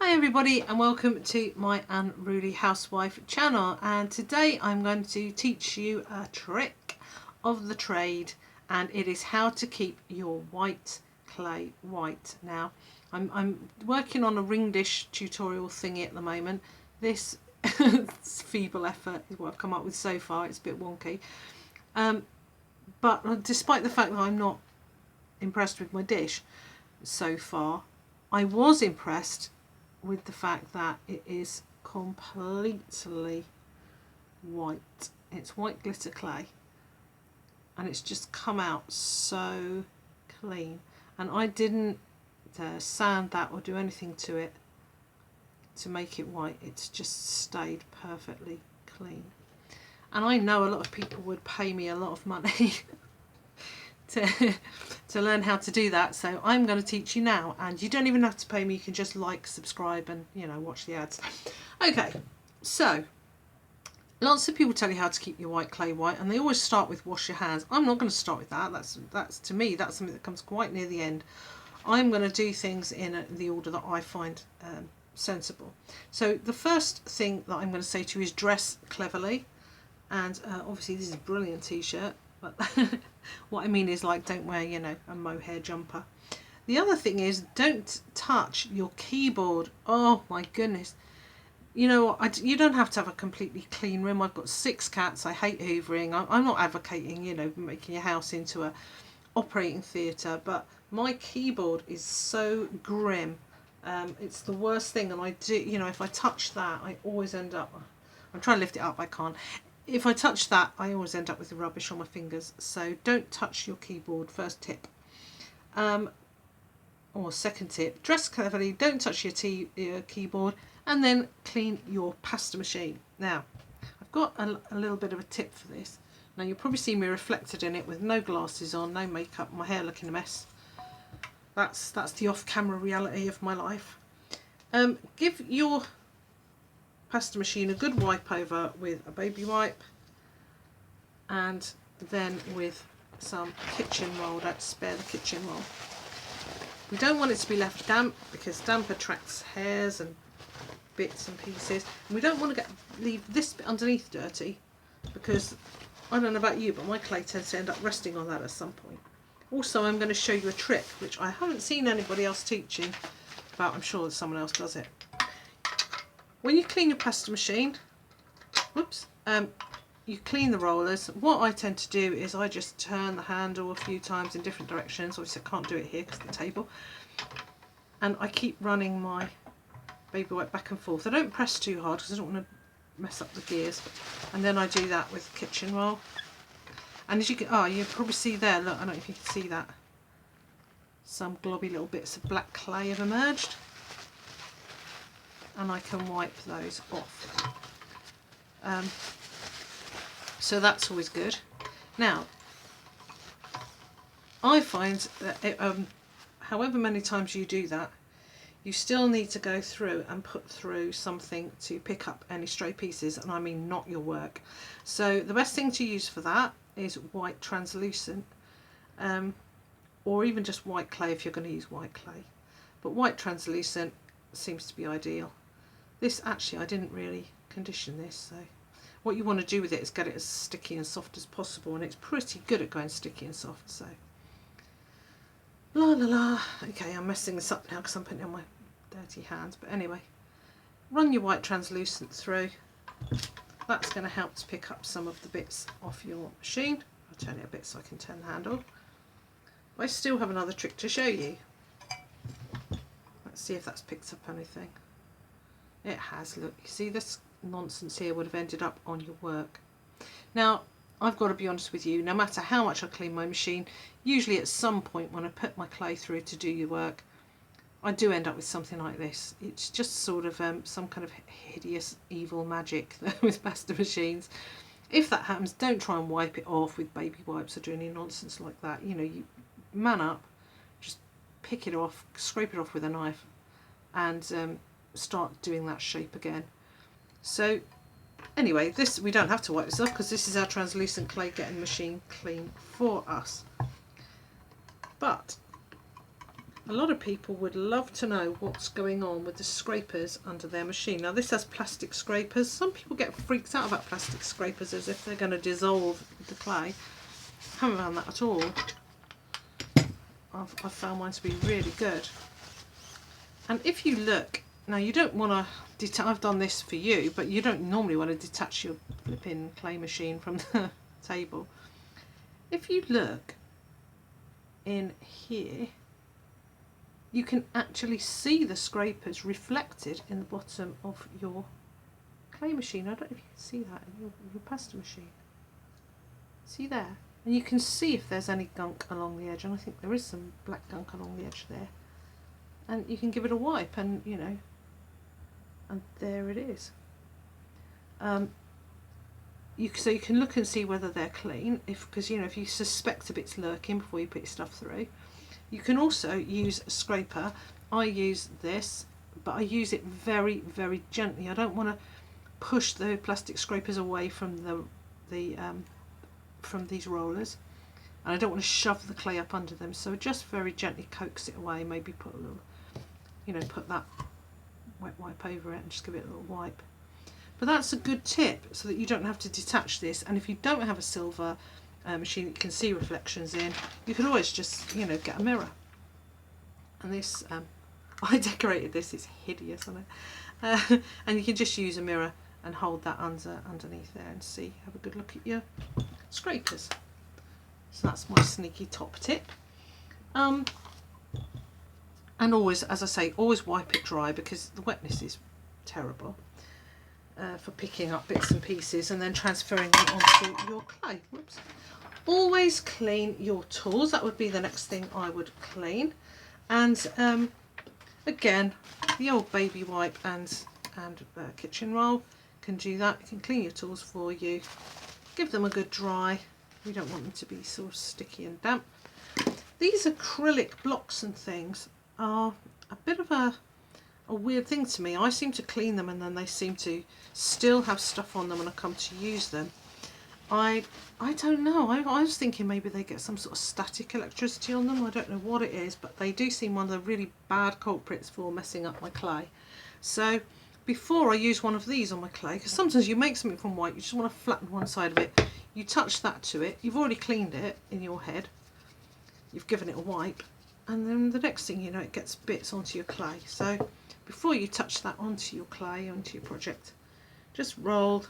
Hi everybody and welcome to my Unruly Housewife channel, and today I'm going to teach you a trick of the trade, and it is how to keep your white clay white. Now I'm working on a ring dish tutorial thingy at the moment. This feeble effort is what I've come up with so far. It's a bit wonky, but despite the fact that I'm not impressed with my dish so far, I was impressed with the fact that it is completely white. It's white glitter clay and it's just come out so clean, and I didn't sand that or do anything to it to make it white. It's just stayed perfectly clean, and I know a lot of people would pay me a lot of money to learn how to do that, so I'm going to teach you now, and you don't even have to pay me. You can just like, subscribe, and watch the ads. Okay, so lots of people tell you how to keep your white clay white, and they always start with wash your hands. I'm not going to start with that. That's to me, that's something that comes quite near the end. I'm going to do things in the order that I find sensible. So the first thing that I'm going to say to you is dress cleverly, and obviously this is a brilliant t-shirt, but what I mean is, like, don't wear a mohair jumper. The other thing is, don't touch your keyboard. Oh my goodness, you don't have to have a completely clean room. I've got 6 cats. I hate hoovering. I'm not advocating making your house into a operating theatre, but my keyboard is so grim. It's the worst thing, and I do, if I touch that, I always end up, I'm trying to lift it up, I can't. If I touch that, I always end up with the rubbish on my fingers. So don't touch your keyboard, first tip. Or second tip, dress cleverly, don't touch your keyboard, and then clean your pasta machine. Now, I've got a little bit of a tip for this. Now, you'll probably see me reflected in it with no glasses on, no makeup, my hair looking a mess. That's the off-camera reality of my life. Give your pasta machine a good wipe over with a baby wipe, and then with some kitchen roll. Don't spare the kitchen roll. We don't want it to be left damp, because damp attracts hairs and bits and pieces, and we don't want to leave this bit underneath dirty, because I don't know about you, but my clay tends to end up resting on that at some point. Also, I'm going to show you a trick which I haven't seen anybody else teaching, but I'm sure that someone else does it. When you clean your pasta machine, you clean the rollers. What I tend to do is I just turn the handle a few times in different directions. Obviously I can't do it here because of the table. And I keep running my baby wipe back and forth. I don't press too hard because I don't want to mess up the gears. And then I do that with the kitchen roll. And as you can, you probably see there, look, I don't know if you can see that. Some globby little bits of black clay have emerged, and I can wipe those off. So that's always good. Now, I find that however many times you do that, you still need to go through and put through something to pick up any stray pieces, and I mean not your work. So the best thing to use for that is white translucent, or even just white clay if you're going to use white clay. But white translucent seems to be ideal. This, actually, I didn't really condition this, so what you want to do with it is get it as sticky and soft as possible, and it's pretty good at going sticky and soft. So la la la. Okay, I'm messing this up now because I'm putting it on my dirty hands, but anyway, run your white translucent through. That's going to help to pick up some of the bits off your machine. I'll turn it a bit so I can turn the handle. I still have another trick to show you. Let's see if that's picked up anything. It has. Look, you see this nonsense here would have ended up on your work. Now, I've got to be honest with you, no matter how much I clean my machine, usually at some point when I put my clay through to do your work, I do end up with something like this. It's just sort of some kind of hideous evil magic with pasta machines. If that happens, don't try and wipe it off with baby wipes or do any nonsense like that. You man up, just pick it off, scrape it off with a knife, and start doing that shape again. So anyway, this, we don't have to wipe this off because this is our translucent clay getting machine clean for us. But A lot of people would love to know what's going on with the scrapers under their machine. Now this has plastic scrapers. Some people get freaked out about plastic scrapers as if they're going to dissolve the clay. I haven't found that at all. I've found mine to be really good. And if you look, now you don't want to detach, I've done this for you, but you don't normally want to detach your flipping clay machine from the table. If you look in here, you can actually see the scrapers reflected in the bottom of your clay machine. I don't know if you can see that in your pasta machine. See there? And you can see if there's any gunk along the edge, and I think there is some black gunk along the edge there. And you can give it a wipe, and you know, and there it is. So you can look and see whether they're clean, because you know, if you suspect a bit's lurking before you put your stuff through. You can also use a scraper. I use this, but I use it very, very gently. I don't want to push the plastic scrapers away from from these rollers, and I don't want to shove the clay up under them. So just very gently coax it away. Maybe put a little, you know, put that wet wipe over it and just give it a little wipe. But that's a good tip, so that you don't have to detach this. And if you don't have a silver machine that you can see reflections in, you could always just, you know, get a mirror. And this, I decorated this, it's hideous, isn't it? And you can just use a mirror and hold that underneath there and see, have a good look at your scrapers. So that's my sneaky top tip. And always, as I say, always wipe it dry, because the wetness is terrible for picking up bits and pieces and then transferring them onto your clay. Whoops. Always clean your tools. That would be the next thing I would clean. And again, the old baby wipe and kitchen roll can do that. It can clean your tools for you. Give them a good dry. We don't want them to be sort of sticky and damp. These acrylic blocks and things are a bit of a weird thing to me. I seem to clean them and then they seem to still have stuff on them when I come to use them. I don't know. I was thinking maybe they get some sort of static electricity on them. I don't know what it is, but they do seem one of the really bad culprits for messing up my clay. So before I use one of these on my clay, because sometimes you make something from white, you just want to flatten one side of it. You touch that to it. You've already cleaned it in your head. You've given it a wipe, and then the next thing you know, it gets bits onto your clay. So before you touch that onto your clay, onto your project, just roll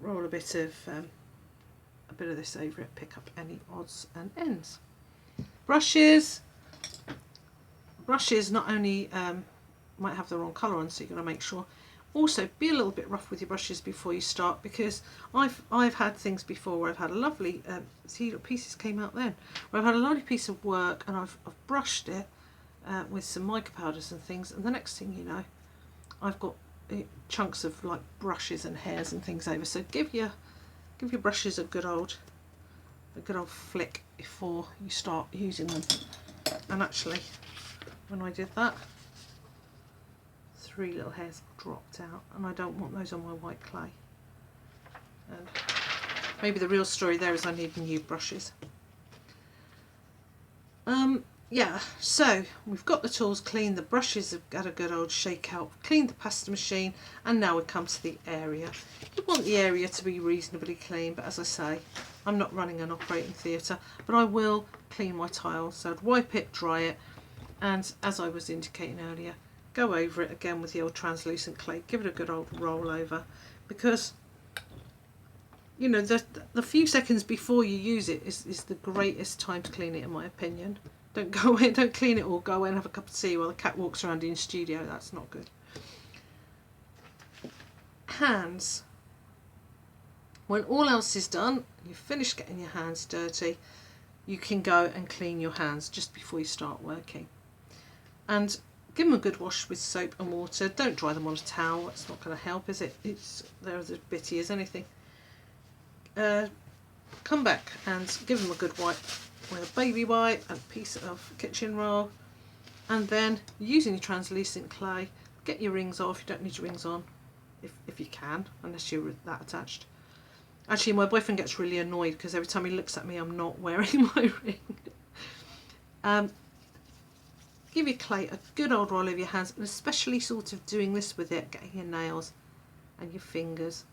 a bit of this over it, pick up any odds and ends. Brushes not only might have the wrong colour on, so you've got to make sure. Also, be a little bit rough with your brushes before you start, because I've had things before where I've had a lovely see, look, pieces came out then, where I've had a lovely piece of work and I've brushed it with some mica powders and things, and the next thing you know, I've got chunks of like brushes and hairs and things over. So give your brushes a good old flick before you start using them. And actually, when I did that, 3 little hairs dropped out, and I don't want those on my white clay. And maybe the real story there is I need new brushes. Yeah, so we've got the tools clean, the brushes have got a good old shake out, cleaned the pasta machine, and now we come to the area. You want the area to be reasonably clean, but as I say, I'm not running an operating theatre, but I will clean my tiles. So I'd wipe it, dry it, and as I was indicating earlier, go over it again with the old translucent clay, give it a good old roll over, because you know, the few seconds before you use it is the greatest time to clean it, in my opinion. Don't go in, don't clean it all, go away and have a cup of tea while the cat walks around in the studio. That's not good. Hands. When all else is done, you've finished getting your hands dirty, you can go and clean your hands just before you start working. And give them a good wash with soap and water. Don't dry them on a towel, that's not going to help, is it? They're as bitty as anything. Come back and give them a good wipe with a baby wipe and a piece of kitchen roll, and then using your translucent clay, get your rings off. You don't need your rings on if you can, unless you're that attached. Actually, my boyfriend gets really annoyed because every time he looks at me I'm not wearing my ring. Give your clay a good old roll over your hands, and especially sort of doing this with it, getting your nails and your fingers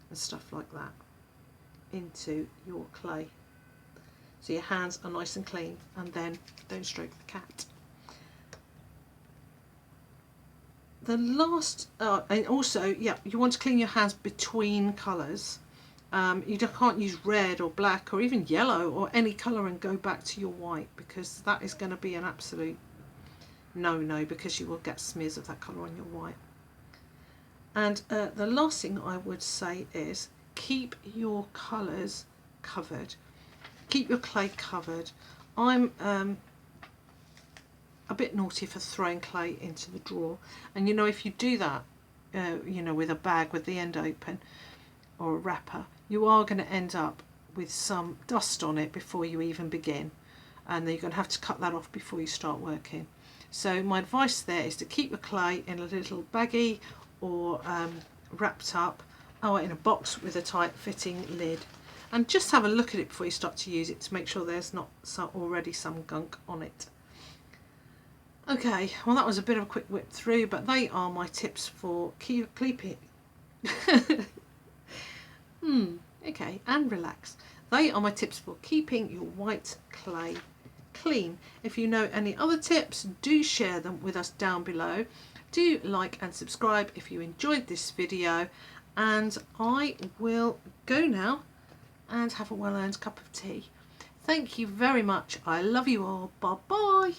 and stuff like that into your clay, so your hands are nice and clean, and then don't stroke the cat. The last, and also, yeah, you want to clean your hands between colours. You can't use red or black or even yellow or any colour and go back to your white, because that is going to be an absolute no, because you will get smears of that colour on your white. And the last thing I would say is keep your colours covered. Keep your clay covered. I'm a bit naughty for throwing clay into the drawer, and you know, if you do that, you know, with a bag with the end open or a wrapper, you are going to end up with some dust on it before you even begin, and then you're going to have to cut that off before you start working. So my advice there is to keep your clay in a little baggie or wrapped up, or in a box with a tight fitting lid, and just have a look at it before you start to use it to make sure there's not already some gunk on it. Okay, well, that was a bit of a quick whip through, but they are my tips for keeping okay, and relax. They are my tips for keeping your white clay clean. If you know any other tips, do share them with us down below. Do like and subscribe if you enjoyed this video, and I will go now and have a well-earned cup of tea. Thank you very much. I love you all. Bye bye.